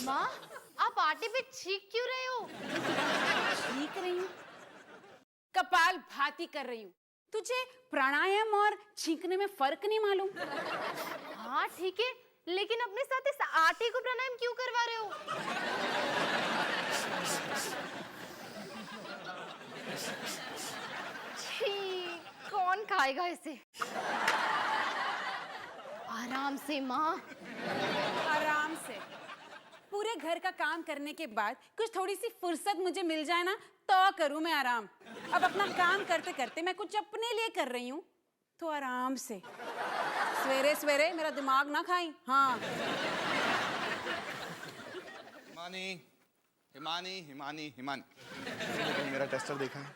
माँ, आप आटे पे छींक क्यों रहे हो? छींक रही हूँ, कपाल भाती कर रही हूँ। तुझे प्राणायाम और छींकने में फर्क नहीं मालूम? हाँ ठीक है, लेकिन अपने साथ इस आटे को प्राणायाम क्यों करवा रहे हो? छी, कौन खाएगा इसे? आराम से माँ। आराम से। पूरे घर का काम करने के बाद कुछ थोड़ी सी फुर्सत मुझे मिल जाए ना तो करूं मैं आराम। अब अपना काम करते करते मैं कुछ अपने लिए कर रही हूँ तो आराम से। सवेरे सवेरे मेरा दिमाग ना खाई। हाँ हिमानी हिमानी हिमानी हिमानी, कहीं मेरा टेस्टर देखा है?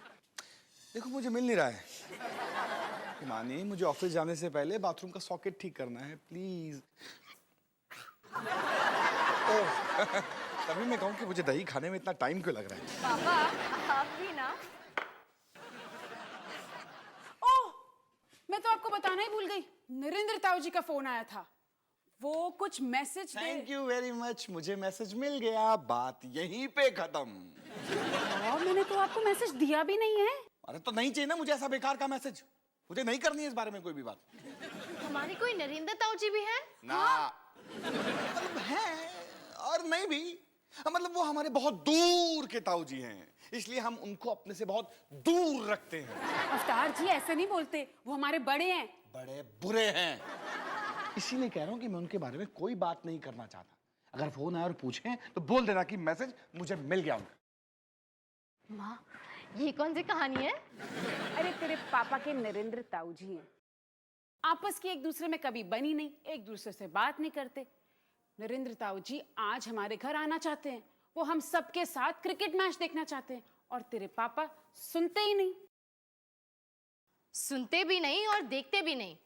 देखो मुझे मिल नहीं रहा है। हिमानी, मुझे ऑफिस जाने से पहले बाथरूम का सॉकेट ठीक करना है, प्लीज। तभी मैं कहूँ कि मुझे दही खाने में इतना टाइम क्यों लग रहा है? पापा, आप भी ना। ओह, मैं तो आपको बताना ही भूल गई। नरेंद्र ताऊ जी का फोन आया था। वो कुछ message thank you very much, मुझे मैसेज मिल गया, बात यहीं पे खत्म। और मैंने तो आपको मैसेज दिया भी नहीं है। अरे तो नहीं चाहिए ना मुझे ऐसा बेकार का मैसेज। मुझे नहीं करनी है इस बारे में कोई भी बात। हमारी कोई नरेंद्र ताऊ जी भी हैं? ना मतलब है और नहीं भी। मतलब वो हमारे बहुत दूर के ताऊ जी हैं, इसलिए हम उनको अपने से बहुत दूर रखते हैं। अवतार जी ऐसे नहीं बोलते, वो हमारे बड़े हैं। बड़े बुरे हैं, इसीलिए कह रहा हूं कि मैं उनके बारे में कोई बात नहीं करना चाहता। अगर फोन आए और पूछें तो बोल देना कि मैसेज मुझे मिल गया उनका। माँ, ये कौन सी कहानी है? अरे तेरे पापा के नरेंद्र ताऊ जी हैं, आपस की एक दूसरे में कभी बनी नहीं, एक दूसरे से बात नहीं करते। नरेंद्र ताऊ जी आज हमारे घर आना चाहते हैं। वो हम सबके साथ क्रिकेट मैच देखना चाहते हैं और तेरे पापा सुनते ही नहीं। सुनते भी नहीं और देखते भी नहीं,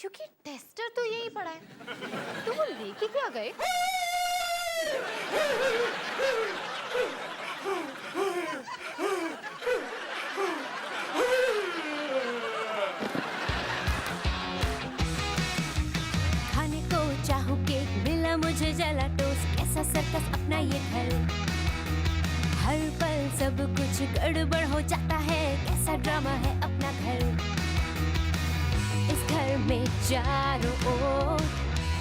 क्योंकि टेस्टर तो यही पड़ा है। तो वो लेके क्या गए? खाने को चाहूं केक, मिला मुझे जला टोस्ट। कैसा सर्कस अपना ये घर, हर पल सब कुछ गड़बड़ हो जाता है। कैसा ड्रामा है अपना घर, इस घर में चारों ओर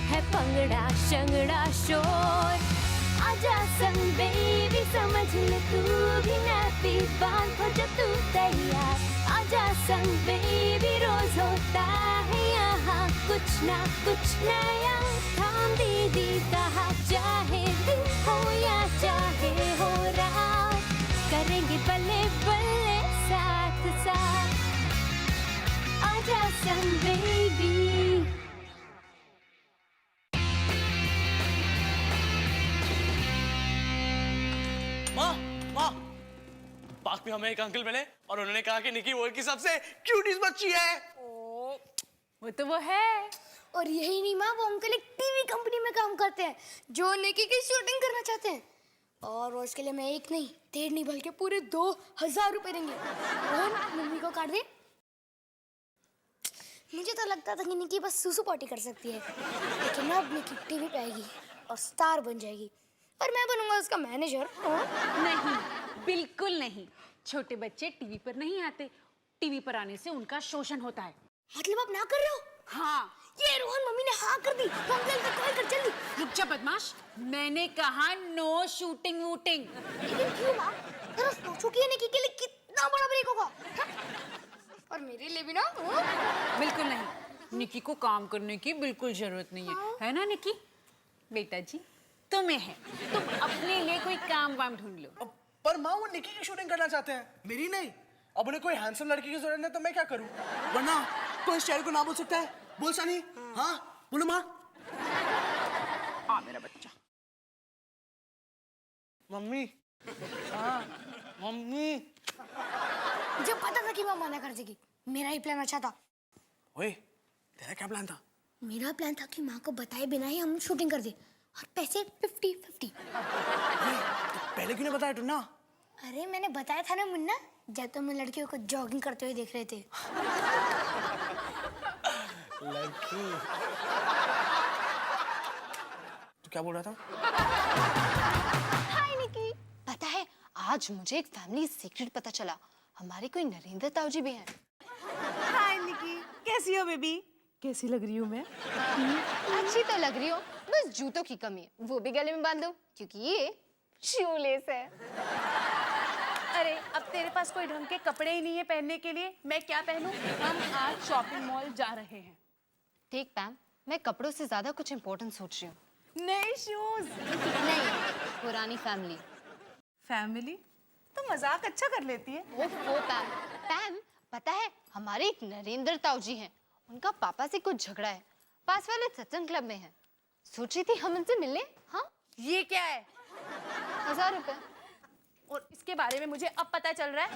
है पंगड़ा शंगड़ा शोर। आजा संग बेबी, समझ ले तू भी नैपी बांध हो जब तू तैयार। आजा संग बेबी, रोज होता है यहाँ कुछ ना कुछ नया। थाम दीदी कहा, चाहे दिन हो या चाहे हो रात, करेंगे बल्ले बल्ले साथ साथ। आजा संग बेबी। माँ, माँ, पार्क में हमें एक अंकल मिले और उन्होंने कहा कि निकी वर्ल्ड की सबसे क्यूटीज बच्ची है। ओ, वो है। और यही नहीं माँ, वो अंकल एक टीवी कंपनी में काम करते हैं जो निकी की शूटिंग करना चाहते हैं। और वो इसके लिए मैं एक नहीं, 1.5 नहीं, बल्कि पूरे 2000 रुपए देंगे। रोहन, मम्मी को काट दे। मुझे तो लगता था कि निकी बस सुसु पॉटी कर सकती है, लेकिन अब निकी टीवी पे आएगी और स्टार बन जाएगी और मैं बनूंगा उसका मैनेजर। नहीं, बिल्कुल नहीं। छोटे बच्चे टीवी पर नहीं आते, टीवी पर आने से उनका शोषण होता है। मतलब आप ना कर रहे हो? हाँ। ये रोहन, मम्मी ने हाँ कर दी। तो अंकल को कॉल कर जल्दी। रुक जा बदमाश, मैंने कहा नो शूटिंग वूटिंग। लेकिन क्यों माँ? जरा सोचो कि निकी के लिए कितना बड़ा ब्रेक होगा। हाँ? और मेरे लिए भी ना। बिल्कुल नहीं, निकी को काम करने की बिल्कुल जरूरत नहीं है ना निकी? बेटा जी तुम्हें है, तुम अपने लिए कोई काम वाम ढूंढ लो। पर माँ, वो निकी की शूटिंग करना चाहते हैं, मेरी नहीं। अब उन्हें कोई हैंडसम लड़की की जरूरत है तो मैं क्या करूँ? वरना कोई इस शायर को ना बोल सकता है। बोल सनी। हाँ बोलो माँ। हाँ मेरा बच्चा। मम्मी। हाँ मम्मी। मुझे पता था कि माँ मना कर देगी। मेरा ही प्लान अच्छा था। ओए, तेरा क्या प्लान था? मेरा प्लान था कि माँ को बताए बिना ही हम शूटिंग कर दे और पैसे 50-50। तो पहले क्यों नहीं बताया टुन्ना? अरे मैंने बताया था ना मुन्ना, जब तुम लड़कियों को जॉगिंग करते हुए देख रहे थे। लड़की। तो क्या बोल रहा था? हाय निकी, पता है आज मुझे एक फैमिली सीक्रेट पता चला। हमारे कोई नरेंद्र ताऊ जी भी हैं। हाय निकी, कैसी हो बेबी? कैसी लग रही हूँ मैं? अच्छी तो लग रही हो, बस जूतों की कमी है, वो भी गले में बांध दो क्योंकि ये शूलेस है। अरे अब तेरे पास कोई ढंग के कपड़े ही नहीं है पहनने के लिए, मैं क्या पहनूं? हम आज शॉपिंग मॉल जा रहे हैं। ठीक पैम, मैं कपड़ों से ज्यादा कुछ इम्पोर्टेंट सोच रही हूँ। नए शूज। नहीं, पुरानी फैमिली। फैमिली? तो मजाक अच्छा कर लेती है। ओहो पैम, पैम पता है हमारे एक नरेंद्र ताऊ जी हैं, उनका पापा से कुछ झगड़ा है, पास वाले सत्संग क्लब में है। सोची थी हम उनसे मिलने। हाँ, ये क्या है? 1000 रुपए। और इसके बारे में मुझे अब पता चल रहा है?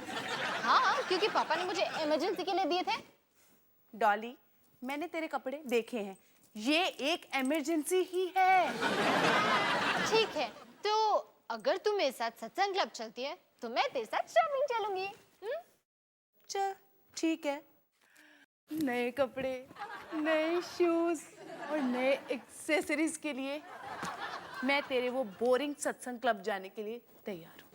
हाँ, क्योंकि पापा ने मुझे इमरजेंसी के लिए दिए थे। डॉली, मैंने तेरे कपड़े देखे हैं, ये एक इमरजेंसी ही है। ठीक है, तो अगर तू मेरे साथ सत्संग क्लब चलती है तो मैं तेरे साथ शॉपिंग चलूंगी। चल ठीक है, नए कपड़े, नए शूज और नए एक्सेसरीज के लिए मैं तेरे वो बोरिंग सत्संग क्लब जाने के लिए तैयार हूँ।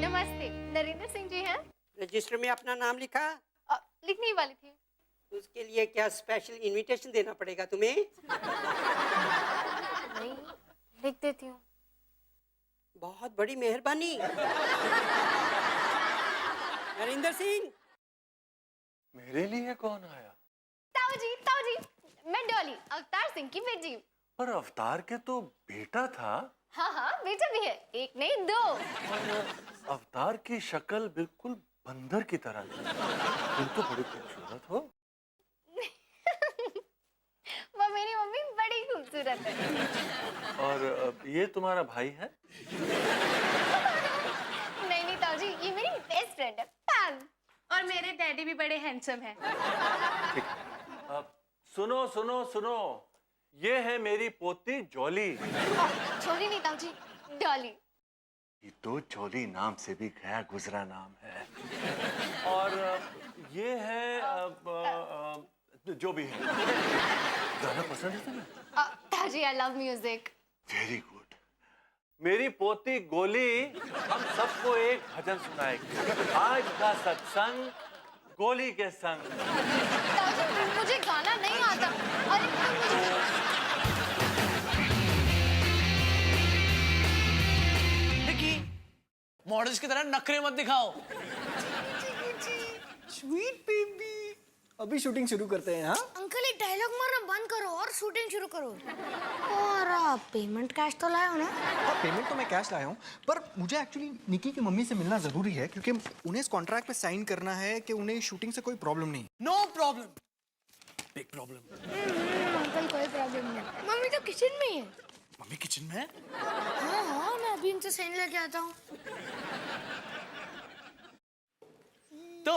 नमस्ते, नरेंद्र सिंह जी हैं? रजिस्टर में अपना नाम लिखा? लिखने ही वाली थी। उसके लिए क्या स्पेशल इनविटेशन देना पड़ेगा तुम्हें? नहीं, लिख देती हूँ। बहुत बड़ी मेहरबानी। नरेंद्र सिंह, मेरे लिए कौन आया? ताऊ जी, मैं डॉली, अवतार सिंह की बेटी। पर अवतार के तो बेटा था। हाँ, बेटा भी है, एक नहीं 2। और अवतार की शक्ल बिल्कुल बंदर की तरह थी। तुम तो बड़ी खूबसूरत हो। वो मेरी मम्मी बड़ी खूबसूरत है। और ये तुम्हारा भाई है? नहीं ताऊ जी, ये मेरी बेस्ट फ्रेंड है पैम। और मेरे डैडी भी बड़े हैंडसम हैं। ठीक। सुनो सुनो सुनो, ये है मेरी पोती जॉली। छोली नहीं ताऊ जी, डॉली। ये तो जॉली नाम से भी गया गुजरा नाम है। और ये है जो भी है। गाना पसंद है तुम्हें? ताऊ जी, I love music. Very good. मेरी पोती गोली हम सबको एक भजन सुनाएगी। आज का सत्संग गोली के संग। ताऊ जी, मुझे गाना नहीं आता। अरे निकी, मॉडल्स की तरह नखरे मत दिखाओ। स्वीट बेबी, अभी शूटिंग शुरू करते हैं। हाँ अंकल, एक डायलॉग मारना बंद करो और शूटिंग शुरू करो। और पेमेंट कैश तो लाए हो ना? हाँ, पेमेंट तो मैं कैश लाया हूँ, पर मुझे एक्चुअली निकी की मम्मी से मिलना जरूरी है क्योंकि उन्हें इस कॉन्ट्रैक्ट पे साइन करना है कि उन्हें शूटिंग से कोई प्रॉब्लम नहीं। No problem, big problem. Uncle, कोई प्रॉब्लम नहीं। मम्मी तो किचन में ही है। मम्मी किचन में है? हाँ, मैं अभी इनसे साइन लेके आता हूँ। तो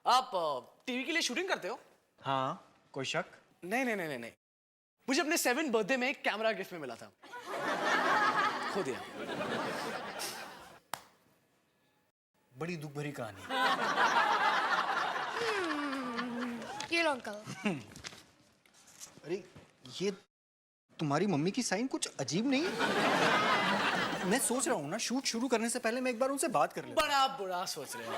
आप टीवी के लिए शूटिंग करते हो? हाँ, कोई शक? नहीं। मुझे अपने 7th बर्थडे में एक कैमरा गिफ्ट में मिला था, खो दिया। बड़ी दुख भरी कहानी। ये लो अंकल। अरे ये तुम्हारी मम्मी की साइन कुछ अजीब नहीं है? मैं सोच रहा हूँ ना, शूट शुरू करने से पहले मैं एक बार उनसे बात कर लूँ। बड़ा बुरा सोच रहे हो।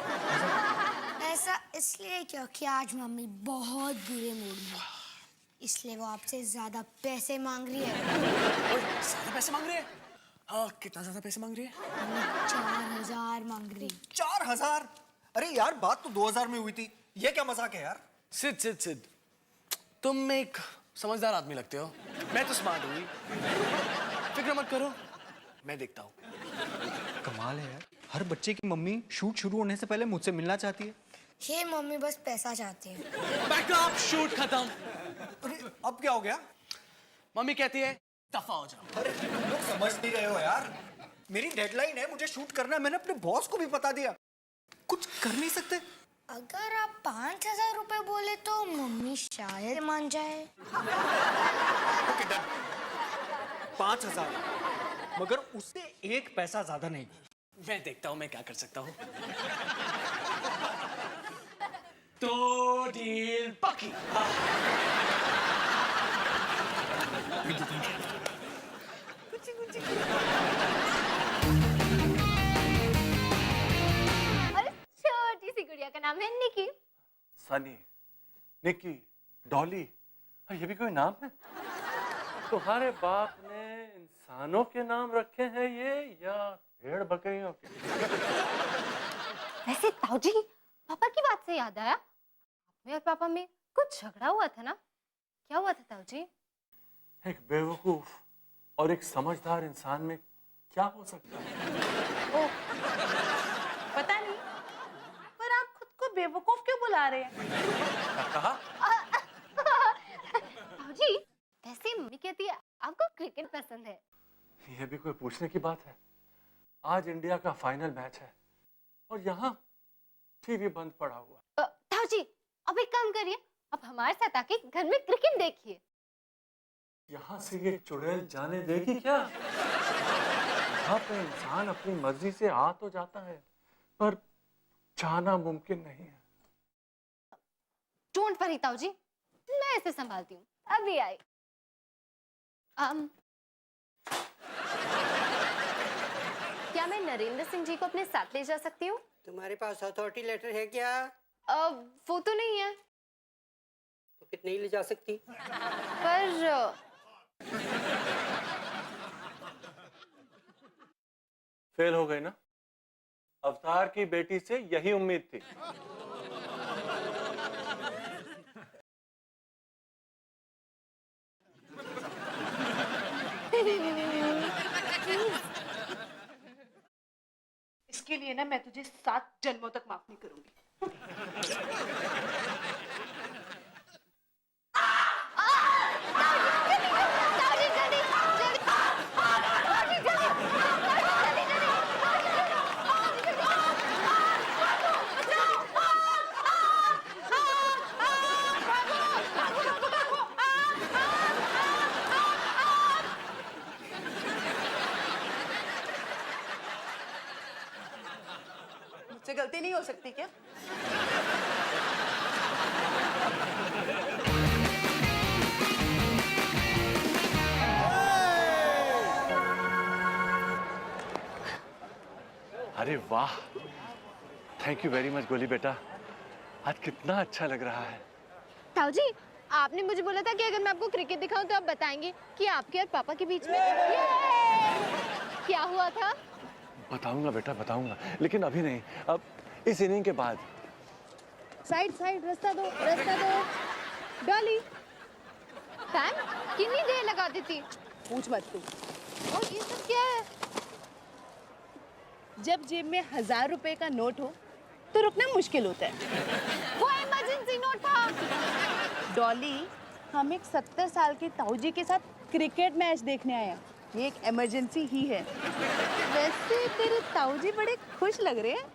ऐसा इसलिए क्योंकि आज मम्मी बहुत बुरे मूड में है, इसलिए वो आपसे ज्यादा पैसे मांग रही है। ज्यादा पैसे मांग रही है? हाँ, कितना ज्यादा पैसे मांग रही है? 4000 मांग रही। 4000? अरे यार, बात तो 2000 में हुई थी। ये क्या मजाक है यार? सिद्ध, तुम एक समझदार आदमी लगते हो। मैं तो स्मार्ट हूँ, फिक्र मत करो, मैं देखता हूँ। कमाल है यार, हर बच्चे की मम्मी शूट शुरू होने से पहले मुझसे मिलना चाहती है। ये मम्मी बस पैसा चाहती है। बैकअप, शूट खत्म। अरे अब क्या हो गया? मम्मी कहती है दफा हो जाओ। अरे तुम लोग समझ नहीं रहे हो यार, मेरी डेडलाइन है, मुझे शूट करना है। मैंने अपने बॉस को भी बता दिया, कुछ कर नहीं सकते। अगर आप 5000 रुपए बोले तो मम्मी शायद मान जाए। ओके डन, 5000, मगर उससे एक पैसा ज्यादा नहीं। मैं देखता हूँ मैं क्या कर सकता हूँ। तो डील पक्की। और छोटी सी गुड़िया का नाम है निकी। सनी, निकी, डॉली, ये भी कोई नाम है? तुम्हारे बाप ने इंसानों के नाम रखे हैं ये या भेड़ बकरियों के? वैसे ताऊजी, पापा की बात से याद आया, मैं और पापा में कुछ झगड़ा हुआ था ना? क्या हुआ था ताऊजी? एक बेवकूफ और एक समझदार इंसान में क्या हो सकता है? पता नहीं, पर आप खुद को बेवकूफ क्यों बुला रहे हैं? क्या कहा? ताऊजी, वैसे मम्मी कहती है आपको क्रिकेट पसंद है। यह भी कोई पूछने की बात है? आज इंडिया का फाइनल मैच है और यहाँ टीवी बंद पड़ा हुआ। ताऊजी, अब एक काम करिए, अब हमारे साथ आके घर में क्रिकेट देखिए। यहाँ से ये चुड़ैल जाने देगी क्या? यहाँ पे इंसान अपनी मर्जी से आ तो जाता है पर जाना मुमकिन नहीं है। डोंट वरी ताऊजी, मैं इसे संभालती हूँ, अभी आई। क्या मैं नरेंद्र सिंह जी को अपने साथ ले जा सकती हूँ? तुम्हारे पास अथॉरिटी लेटर है क्या? वो तो नहीं है, तो फिर नहीं ले जा सकती। पर फेल हो गए ना? अवतार की बेटी से यही उम्मीद थी। इसके लिए ना मैं तुझे 7 जन्मों तक माफ नहीं करूंगी। ताऊजी, जल्दी, जल्दी, ताऊजी, जल्दी, मुझसे गलती नहीं हो सकती क्या? अरे वाह, थैंक यू वेरी मच गोली बेटा, आज कितना अच्छा लग रहा है। ताऊजी, आपने मुझे बोला था कि अगर मैं आपको क्रिकेट दिखाऊं तो आप बताएंगे कि आपके और पापा के बीच में क्या हुआ था। बताऊंगा बेटा, बताऊंगा, लेकिन अभी नहीं, अब इस इनिंग के बाद। साइड साइड, रास्ता दो, रास्ता दो। डॉली, फैन कितनी देर लगा देती? पूछ मत तू। और ये सब क्या है? जब जेब में 1000 रुपए का नोट हो तो रुकना मुश्किल होता है। वो इमरजेंसी नोट था। डॉली, हम एक 70 साल के ताऊजी के साथ क्रिकेट मैच देखने आए हैं। ये एक इमरजेंसी ही है। वैसे तेरे ताऊजी बड़े खुश लग रहे हैं।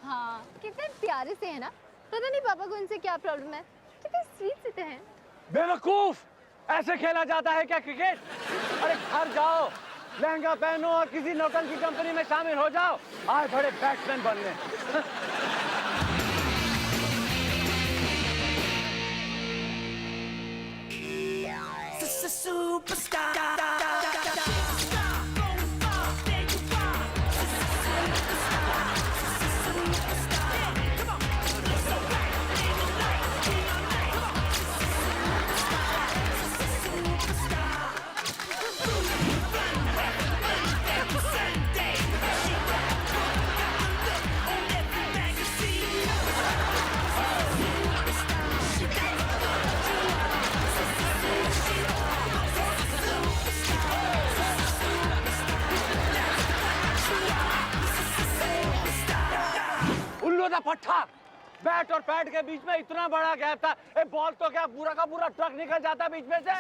हाँ, कितने प्यारे से है ना। पता नहीं पापा को इनसे क्या प्रॉब्लम है, कितने स्वीट से तो हैं। बेवकूफ, ऐसे खेला जाता है क्या क्रिकेट? अरे घर जाओ, लहंगा पहनो और किसी नौटंकी कंपनी में शामिल हो जाओ, आए बड़े बैट्समैन बनने। पट्टा, बैट और पैड के बीच में इतना बड़ा गैप था, ए बॉल तो क्या पूरा का पूरा ट्रक निकल जाता बीच में से।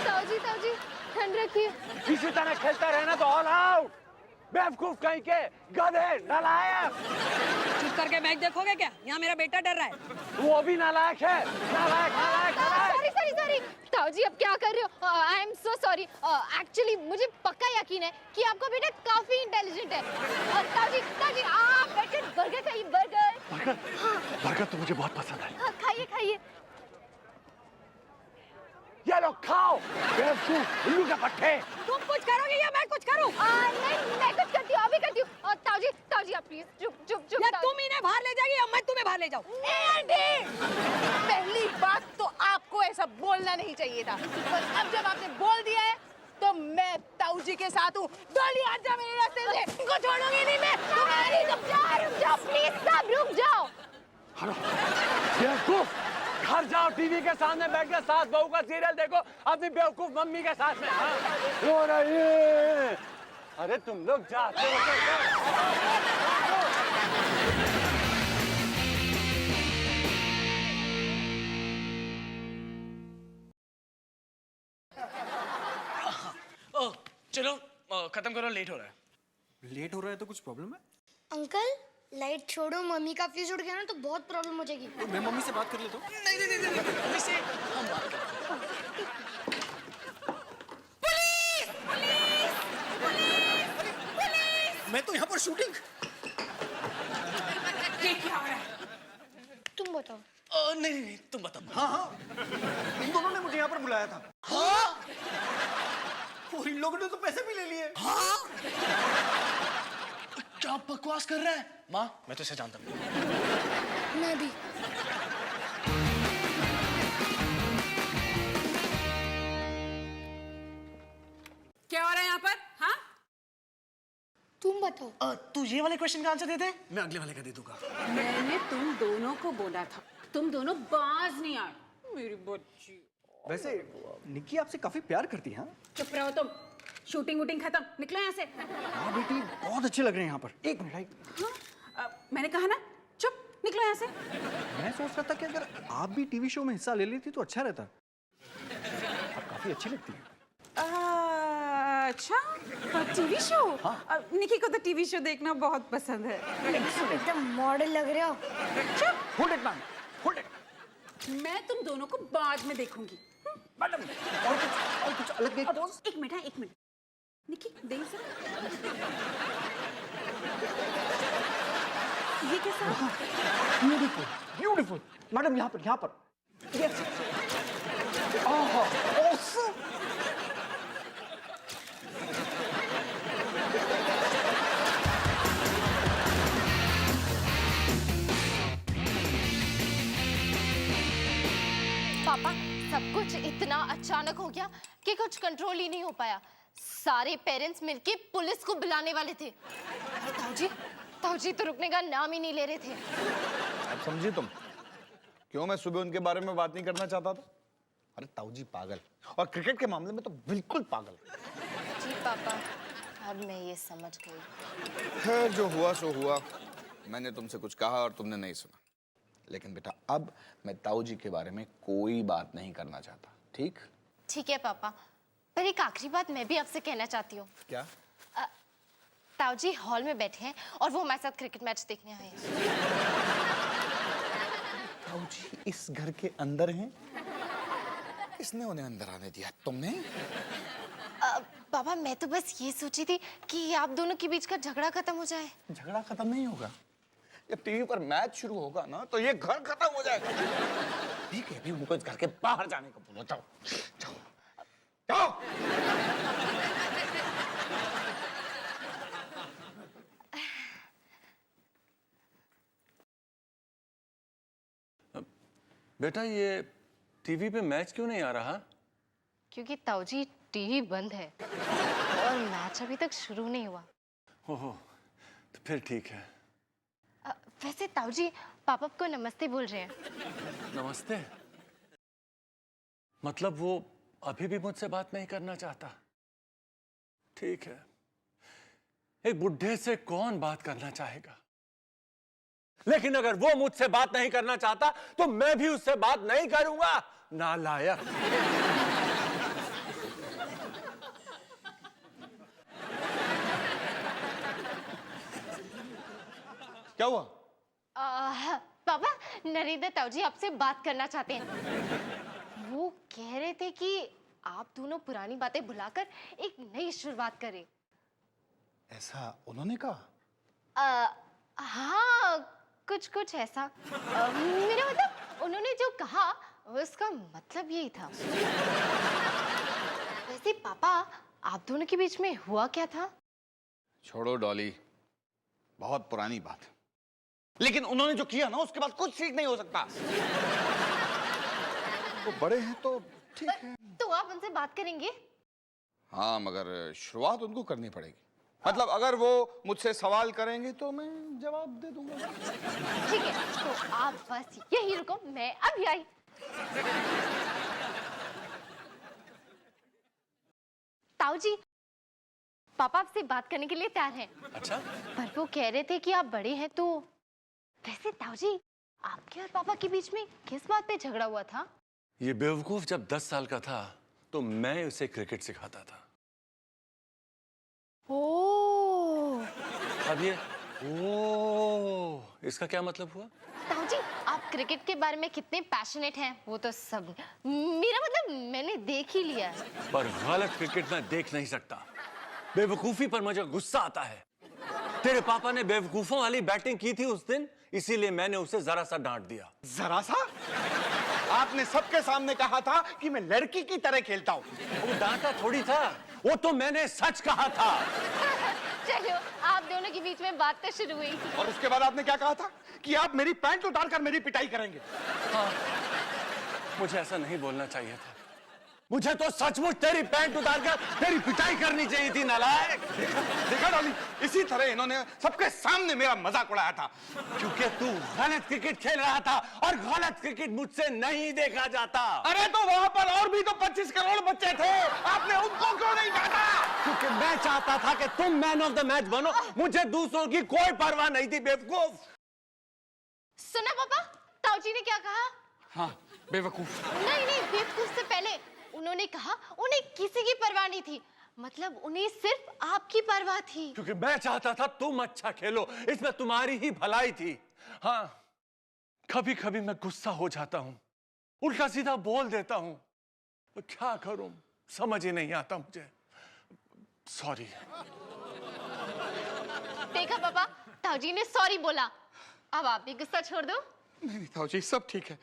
ताऊजी, ताऊजी, ठंड रखिए। इसी तरह खेलते रहना तो ऑल आउट। बेवकूफ कहीं के, गधे, नालायक। चुप करके मैच देखोगे क्या? यहाँ मेरा बेटा डर रहा है। वो भी नालायक है, नालायक, नालायक, नालायक। सॉरी सॉरी सॉरी ताऊजी, अब क्या कर रहे हो? I am so sorry. Actually मुझे पक्का यकीन है कि आपका बेटा काफी इंटेलिजेंट है। ताऊजी, ताऊजी, आप बैठे, बर्गर खाइए, बर्गर। बर्गर, बर्गर तो मुझे बहुत पसंद है। हाँ, खाइए खाइए। ये लो खाओ, बेवकूफ उल्लू के पट्टे। तुम कुछ करोगे या मैं कुछ करूं? नहीं, मैं कुछ करती हूँ, अभी करती हूँ। और ताऊ जी आप प्लीज चुप चुप चुप। या तुम इन्हें बाहर ले जाओगे या मैं तुम्हें बाहर ले जाऊं? पहली बात तो आपको ऐसा बोलना नहीं चाहिए था, पर अब जब आपने बोल दिया है तो मैं ताऊ जी के साथ हूँ। डॉली हट जा मेरे रास्ते से, इनको छोड़ूंगी नहीं मैं। तुम्हारी रुक जाओ प्लीज, सब रुक जाओ। बेवकूफ, घर जाओ, टीवी के सामने बैठ के सास बहू का सीरियल देखो अपनी बेवकूफ मम्मी के साथ में। हाँ? रो रही है। अरे तुम लोग जाते हो ओ, चलो खत्म करो, लेट हो रहा है। लेट हो रहा है तो कुछ प्रॉब्लम है? अंकल लाइट छोड़ो, मम्मी का फ्यूज उड़ गया ना तो बहुत प्रॉब्लम हो जाएगी। तो मैं मम्मी से बात कर लेता हूँ। नहीं, मम्मी से हम बात करते हैं। मैं तो यहाँ पर शूटिंग। ये क्या हो रहा है? तुम बताओ। नहीं, तुम बताओ। हाँ, इन दोनों ने मुझे यहाँ पर बुलाया था। हाँ? और इन लोगों ने तो पैसे भी ले लिए। हाँ? क्या बकवास कर रहा है? माँ, मैं तो इसे जानता हूँ। मैं भी। क्या हो रहा है यहाँ पर? हाँ? तुम बताओ। तू ये वाले क्वेश्चन का आंसर दे दे, मैं अगले वाले का दे दूंगा। मैंने तुम दोनों को बोला था, तुम दोनों बाज नहीं आए। मेरी बच्ची। वैसे निक्की आपसे काफी प्यार करती है। हाँ? चुप रहो तुम। शूटिंग वूटिंग खत्म, निकलो यहाँ से। हाँ बेटी, बहुत अच्छे लग रहे हैं यहाँ पर। एक मिनट। हाँ? मैंने कहा ना, चुप, निकलो यहाँ से। मैं सोच रहा था कि अगर आप भी टीवी शो में हिस्सा ले लेती तो अच्छा रहता। आप काफी अच्छी लगती हैं। अच्छा, टीवी शो? निकी को तो टीवी शो देखना बहुत पसंद है। एकदम मॉडल लग रहे हो। Hold it ma'am, hold it. मैं तुम दोनों को बाद में देखूंगी। मैडम, और कुछ अलग एक पोज। एक मिनट, हाँ, एक मिनट। निकी, दे इसे। ये कैसा? Beautiful, beautiful. मैडम यहाँ पर, यहाँ पर। Yes. Awesome. पापा, सब कुछ इतना अचानक हो गया कि कुछ कंट्रोल ही नहीं हो पाया। सारे पेरेंट्स मिलके पुलिस को बुलाने वाले थे। ताऊ जी तो रुकने का नाम ही नहीं ले रहे थे। अब समझी तुम क्यों मैं सुबह उनके बारे में बात नहीं करना चाहता था? अरे ताऊ जी पागल, और क्रिकेट के मामले में तो बिल्कुल पागल। जी पापा, अब मैं ये समझ गई। खैर जो हुआ सो हुआ। मैंने तुमसे कुछ कहा और तुमने नहीं सुना। लेकिन बेटा अब मैं ताऊ जी के बारे में कोई बात नहीं करना चाहता, ठीक? ठीक है पापा, पर एक आखिरी बात मैं भी आपसे कहना चाहती हूँ। क्या? ताऊ जी हॉल में बैठे हैं और वो हमारे साथ क्रिकेट मैच देखने आए हैं। ताऊ जी इस घर के अंदर हैं? किसने उन्हें अंदर आने दिया? तुमने? पापा मैं तो बस ये सोची थी कि आप दोनों के बीच का झगड़ा खत्म हो जाए। झगड़ा खत्म नहीं होगा। जब टीवी पर मैच शुरू होगा ना तो ये घर खत्म हो जाएगा। ठीक है, अभी उनको इस घर के बाहर जाने को बोलो। जाओ जाओ जाओ। बेटा ये टीवी पे मैच क्यों नहीं आ रहा? क्योंकि ताऊ जी टीवी बंद है और मैच अभी तक शुरू नहीं हुआ। ओहो, तो फिर ठीक है। वैसे ताऊ जी पापा को नमस्ते बोल रहे हैं। नमस्ते? मतलब वो अभी भी मुझसे बात नहीं करना चाहता? ठीक है, एक बुढ़े से कौन बात करना चाहेगा? लेकिन अगर वो मुझसे बात नहीं करना चाहता तो मैं भी उससे बात नहीं करूंगा। नालायक। क्या हुआ? पापा, नरेंद्र ताऊ जी आपसे बात करना चाहते हैं। वो कह रहे थे कि आप दोनों पुरानी बातें भुलाकर एक नई शुरुआत करें। ऐसा उन्होंने कहा? हाँ, कुछ ऐसा। मेरा मतलब उन्होंने जो कहा उसका मतलब यही था। वैसे पापा, आप दोनों के बीच में हुआ क्या था? छोड़ो डॉली, बहुत पुरानी बात है। लेकिन उन्होंने जो किया ना, उसके बाद कुछ ठीक नहीं हो सकता। वो बड़े हैं तो ठीक है। तो आप उनसे बात करेंगे? हाँ, मगर शुरुआत उनको करनी पड़ेगी। मतलब अगर वो मुझसे सवाल करेंगे तो मैं जवाब दे दूंगा। ठीक है, तो आप बस यही रुको, मैं अभी आई। ताऊ जी, पापा आपसे बात करने के लिए तैयार हैं। अच्छा, पर वो कह रहे थे कि आप बड़े हैं तो। वैसे ताऊ जी, आपके और पापा के बीच में किस बात पे झगड़ा हुआ था? ये बेवकूफ जब 10 साल का था तो मैं उसे क्रिकेट सिखाता था। ओह, अब ये ओह इसका क्या मतलब हुआ? ताऊ जी, आप क्रिकेट के बारे में कितने पैशनेट हैं वो तो सब, मेरा मतलब मैंने देख ही लिया है। पर गलत क्रिकेट मैं देख नहीं सकता। बेवकूफी पर मुझे गुस्सा आता है। तेरे पापा ने बेवकूफों वाली बैटिंग की थी उस दिन, इसीलिए मैंने उसे जरा सा डांट दिया। जरा सा? आपने सबके सामने कहा था कि मैं लड़की की तरह खेलता हूँ। वो डांटा थोड़ी था, वो तो मैंने सच कहा था। चलो, आप दोनों के बीच में बात तो शुरू हुई। और उसके बाद आपने क्या कहा था कि आप मेरी पैंट उतारकर मेरी पिटाई करेंगे। हाँ, मुझे ऐसा नहीं बोलना चाहिए था। मुझे तो सचमुच तेरी पैंट उतारकर तेरी पिटाई करनी चाहिए थी, नालायक। देखा डॉली, इसी तरह इन्होंने सबके सामने मेरा मजाक उड़ाया था। क्योंकि तू गलत क्रिकेट खेल रहा था और गलत क्रिकेट मुझसे नहीं देखा जाता। अरे तो वहां पर और भी तो 25 करोड़ बच्चे थे, आपने उनको क्यों नहीं डांटा? क्योंकि मैं चाहता था कि तुम मैन ऑफ द मैच बनो, मुझे दूसरों की कोई परवाह नहीं थी, बेवकूफ। सुना पापा, ताऊ जी ने क्या कहा? हाँ, बेवकूफ। नहीं, बेवकूफ से पहले उन्होंने कहा उन्हें किसी की परवाह नहीं थी, मतलब उन्हें सिर्फ आपकी परवाह थी। क्योंकि मैं चाहता था तुम अच्छा खेलो, इसमें तुम्हारी ही भलाई थी। हाँ, कभी कभी मैं गुस्सा हो जाता हूं, उल्टा सीधा बोल देता हूं, तो क्या करूं समझ ही नहीं आता मुझे। सॉरी। देखा पापा, ताऊ जी ने सॉरी बोला। अब आप भी गुस्सा छोड़ दो। नहीं ताऊ जी, सब ठीक है,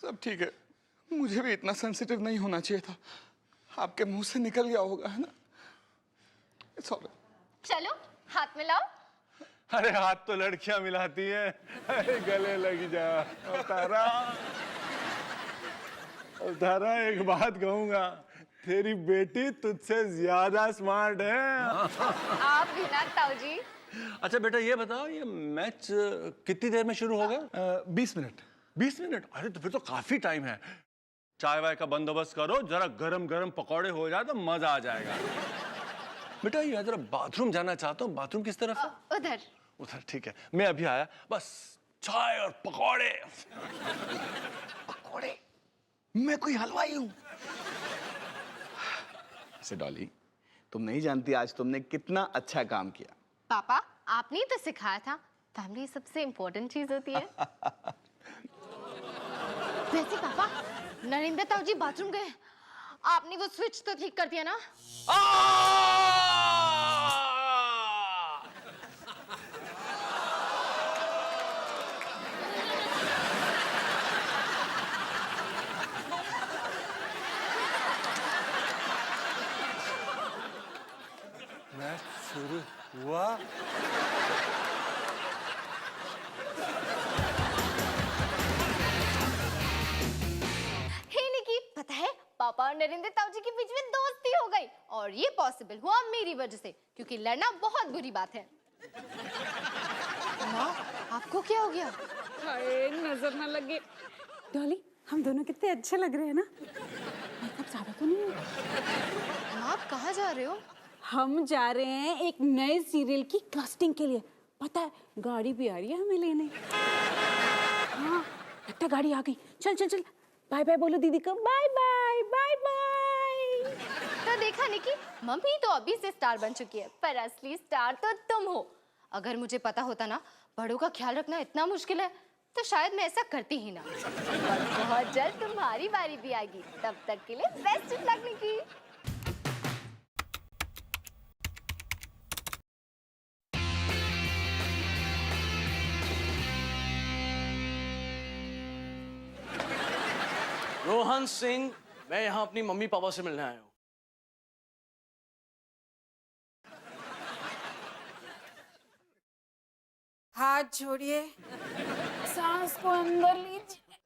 सब ठीक है। मुझे भी इतना सेंसिटिव नहीं होना चाहिए था। आपके मुंह से निकल गया होगा, है ना? सॉरी। चलो, हाथ मिलाओ। अरे हाथ तो लड़कियां मिलाती हैं। अरे गले लग जा। तारा एक बात कहूंगा, तेरी बेटी तुझसे ज्यादा स्मार्ट है। आप भी ना ताऊ जी। अच्छा बेटा, ये बताओ, ये मैच कितनी देर में शुरू होगा? 20 मिनट। 20 मिनट? अरे तो फिर तो काफी टाइम है। चाय वाय का बंदोबस्त करो, जरा गरम गरम पकौड़े हो जाए तो मजा आ जाएगा। बेटा, ये जरा बाथरूम जाना चाहता हूँ। बाथरूम किस तरफ है? उधर। उधर, ठीक है, मैं अभी आया। बस चाय और पकौड़े। पकौड़े? मैं कोई हलवाई हूँ? ऐसे डॉली, तुम नहीं जानती आज तुमने कितना अच्छा काम किया। पापा, आपने तो सिखाया था, फैमिली सबसे इम्पोर्टेंट चीज होती है। वैसे पापा, नरेंद्र ताऊ जी बाथरूम गए, आपने वो स्विच तो ठीक कर दिया ना? मैच शुरू हुआ। पता है, पापा और नरेंद्र ताऊ जी के बीच में दोस्ती हो गई, और ये पॉसिबल हुआ मेरी वजह से, क्योंकि लड़ना बहुत बुरी बात है। माँ, आपको क्या हो गया? हाय, नजर ना लगे। डॉली, हम दोनों कितने अच्छे लग रहे हैं ना? मेकअप ज्यादा तो नहीं है? माँ, आप कहाँ जा रहे हो? हम जा रहे हैं एक नए सीरियल की कास्टिंग के लिए। पता है, गाड़ी भी आ रही है हमें लेने। हाँ, लगता गाड़ी आ गई। चल चल चल, बाय बाय बोलो दीदी को। Bye bye bye bye. तो देखा निकी, मम्मी तो अभी से स्टार बन चुकी है, पर असली स्टार तो तुम हो। अगर मुझे पता होता ना बड़ों का ख्याल रखना इतना मुश्किल है, तो शायद मैं ऐसा करती ही ना। और बहुत जल्द तुम्हारी बारी भी आएगी, तब तक के लिए बेस्ट ऑफ लक निकी। रोहन सिंह, मैं यहाँ अपनी मम्मी पापा से मिलने आया हूँ। हाथ छोड़िए, सांस को अंदर लीजिए।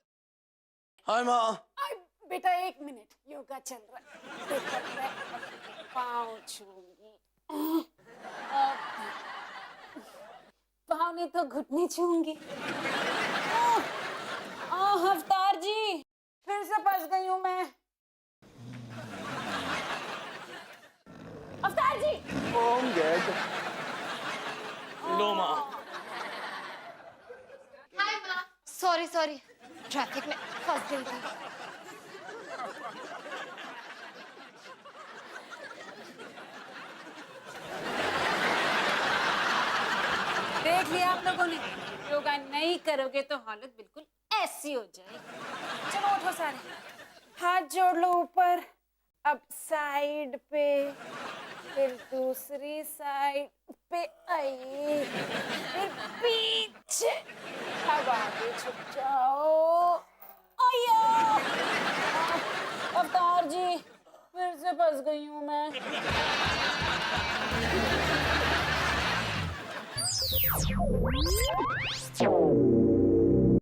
हाय माँ। आई बेटा, 1 मिनट, योगा चल रहा है। देखो, मैं पाँव छूंगी। पाँव नहीं तो घुटने छूंगी। अवतार जी, फिर से फंस गई हूँ मैं। अवतार जी। लो माँ। हाय माँ। सॉरी ट्रैफिक में फंस गई थी। देख लिया आप लोगों ने, योगा नहीं करोगे तो हालत बिल्कुल ऐसी हो जाएगी। चलो उठो सारे, हाथ जोड़ लो ऊपर। अब साइड पे, फिर दूसरी साइड पे आइए, फिर पीछे, अब आगे झुक जाओ। आया। अवतार जी, फिर से फंस गई हूँ मैं। Thank you.